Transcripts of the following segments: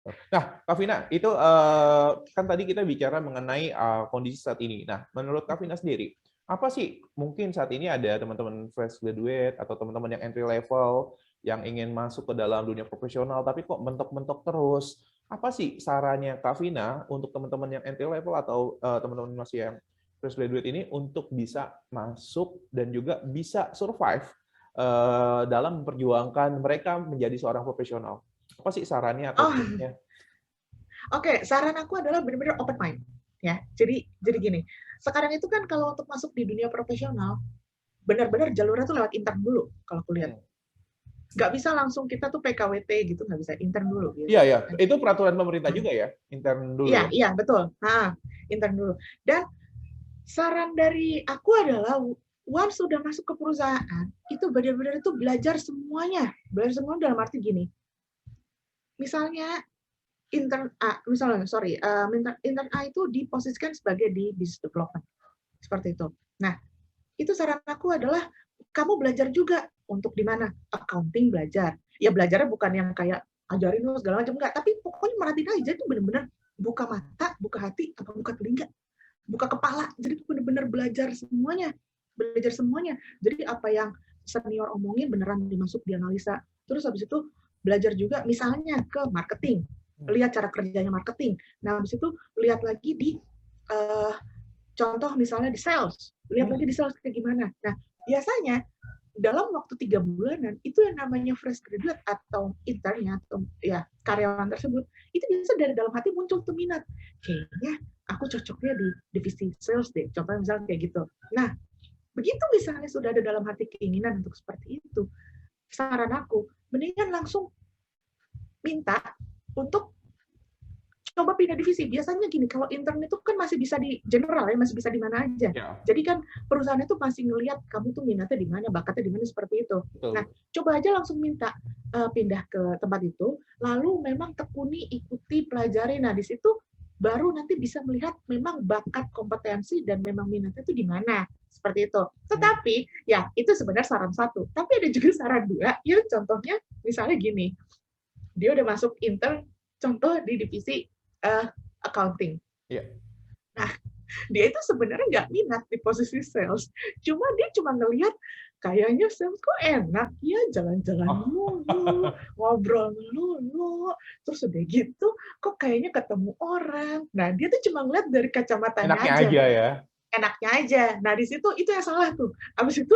Nah, Kak Vina, itu kan tadi kita bicara mengenai kondisi saat ini. Nah, menurut Kak Vina sendiri, apa sih mungkin saat ini ada teman-teman fresh graduate atau teman-teman yang entry level yang ingin masuk ke dalam dunia profesional, tapi kok mentok-mentok terus? Apa sih sarannya Kak Vina untuk teman-teman yang entry level atau teman-teman masih yang fresh graduate ini untuk bisa masuk dan juga bisa survive dalam memperjuangkan mereka menjadi seorang profesional? Apa sih sarannya atau Oh, tipsnya? oke. Saran aku adalah benar-benar open mind. Ya, jadi gini. Sekarang itu kan kalau untuk masuk di dunia profesional, benar-benar jalurnya tuh lewat intern dulu. Kalau aku lihat, Hmm. nggak bisa langsung kita tuh PKWT gitu, nggak bisa intern dulu Iya, biasanya ya. kan. Itu peraturan pemerintah juga ya, intern dulu Iya, ya. iya betul. Nah, intern dulu. Dan saran dari aku adalah once sudah masuk ke perusahaan, itu benar-benar itu belajar semuanya. Belajar semua dalam arti gini. Misalnya intern A, misalnya sorry, intern A itu diposisikan sebagai di business development. Seperti itu. Nah, itu saran aku adalah kamu belajar juga untuk di mana accounting belajar. Ya belajarnya bukan yang kayak ajarin lu segala macam enggak, tapi pokoknya merhatiin aja itu benar-benar buka mata, buka hati, apa buka telinga, buka kepala. Jadi benar-benar belajar semuanya. Belajar semuanya. Jadi apa yang senior omongin beneran dimasuk di analisa. Terus habis itu belajar juga misalnya ke marketing. Hmm. Lihat cara kerjanya marketing. Nah, habis itu lihat lagi di uh, contoh misalnya di sales, lihat lagi Hmm. di sales kayak gimana. Nah, biasanya dalam waktu 3 bulanan itu yang namanya fresh graduate atau internnya atau ya karyawan tersebut itu bisa dari dalam hati muncul tuh minat. Kayaknya aku cocoknya di divisi sales deh. Contohnya misalnya kayak gitu. Nah, begitu misalnya sudah ada dalam hati keinginan untuk seperti itu, saran aku mendingan langsung minta untuk coba pindah divisi. Biasanya gini, kalau intern itu kan masih bisa di general ya, masih bisa di mana aja. Ya, Jadi kan perusahaan itu masih ngelihat kamu tuh minatnya di mana, bakatnya di mana seperti itu. Nah, betul. coba aja langsung minta pindah ke tempat itu, lalu memang tekuni, ikuti, pelajari. Nah, di situ baru nanti bisa melihat memang bakat, kompetensi, dan memang minatnya itu di mana. Seperti itu. Hmm. Tetapi, ya itu sebenarnya saran satu. Tapi ada juga saran dua, ya contohnya misalnya gini, dia udah masuk intern, contoh di divisi uh, accounting. Iya. Nah, dia itu sebenarnya nggak minat di posisi sales. Dia cuma ngelihat kayaknya sales kok enak ya, jalan-jalan Oh. mulu, ngobrol mulu, terus udah gitu kok kayaknya ketemu orang. Nah, dia tuh cuma ngeliat dari kacamatanya Enaknya aja, aja ya. enaknya aja. Nah, di situ itu yang salah tuh. Abis itu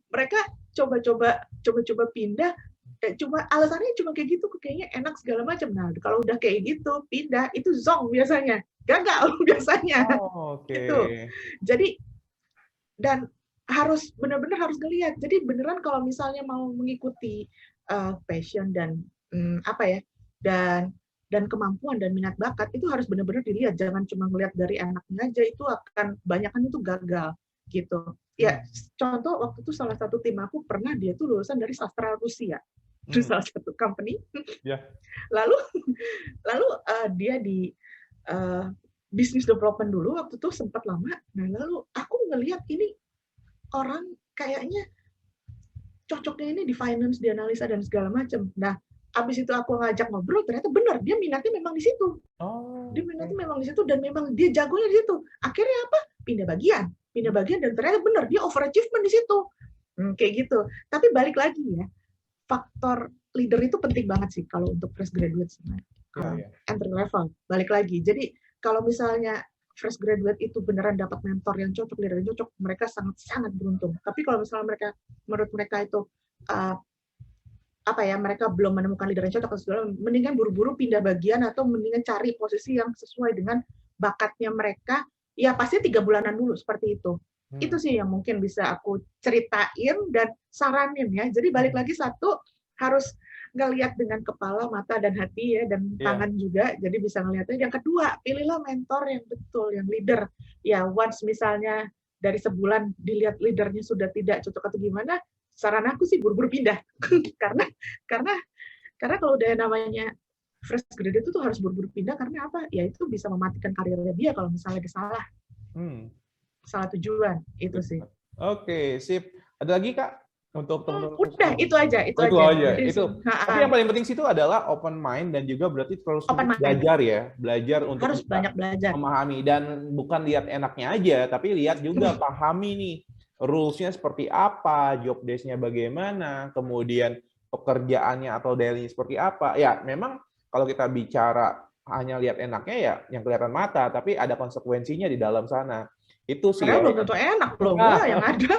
mereka coba-coba pindah, cuma alasannya cuma kayak gitu, kayaknya enak segala macam. Nah, kalau udah kayak gitu pindah itu zong biasanya, gagal biasanya. Oh, oke. Itu jadi, dan harus benar-benar harus ngelihat. Jadi beneran kalau misalnya mau mengikuti passion dan apa ya, dan kemampuan dan minat bakat itu harus benar-benar dilihat. Jangan cuma ngelihat dari enaknya aja, itu akan banyakan itu gagal gitu. Hmm. Ya contoh waktu itu salah satu tim aku pernah dia tuh lulusan dari sastra Rusia di Hmm. salah satu company. Ya. Lalu dia di uh, business development dulu waktu itu sempat lama. Nah lalu aku ngelihat ini orang kayaknya cocoknya ini di finance, di analisa dan segala macam. Nah, abis itu aku ngajak ngobrol, ternyata benar dia minatnya memang di situ. Oh, Dia oke. minatnya memang di situ dan memang dia jagonya di situ. Akhirnya apa? Pindah bagian dan ternyata benar dia overachievement di situ. Kayak gitu. Tapi balik lagi ya, faktor leader itu penting banget sih kalau untuk fresh graduate sama Iya, iya. entry level. Balik lagi. Jadi kalau misalnya fresh graduate itu beneran dapat mentor yang cocok, leader yang cocok, mereka sangat-sangat beruntung. Tapi kalau misalnya menurut mereka itu uh, apa ya, mereka belum menemukan leader yang cocok, mendingan buru-buru pindah bagian atau mendingan cari posisi yang sesuai dengan bakatnya mereka. Ya pasti 3 bulanan dulu seperti itu. Hmm. Itu sih yang mungkin bisa aku ceritain dan saranin ya. Jadi balik lagi, satu, harus ngelihat dengan kepala, mata, dan hati ya, dan Iya. tangan juga. Jadi bisa ngelihatnya. Yang kedua, pilihlah mentor yang betul, yang leader. Ya once misalnya dari sebulan dilihat leadernya sudah tidak cocok atau gimana, saran aku sih buru-buru pindah. karena karena karena kalau udah namanya fresh graduate itu tuh harus buru-buru pindah, karena apa? Ya itu bisa mematikan karirnya dia kalau misalnya dia salah Hmm. salah tujuan itu Betul sih. banget. Oke, sip. Ada lagi, Kak? Untuk teman-teman Udah, itu aja. itu aja. Jadi, Itu. Tapi yang paling penting situ adalah open mind dan juga berarti terus open mind. belajar ya, belajar untuk Harus banyak belajar. memahami dan bukan lihat enaknya aja, tapi lihat juga pahami nih rules-nya seperti apa, job desk-nya bagaimana, kemudian pekerjaannya atau daily seperti apa. Ya, memang kalau kita bicara hanya lihat enaknya ya yang kelihatan mata, tapi ada konsekuensinya di dalam sana. Itu sih Karena ya. belum tentu enak loh, wah yang ada.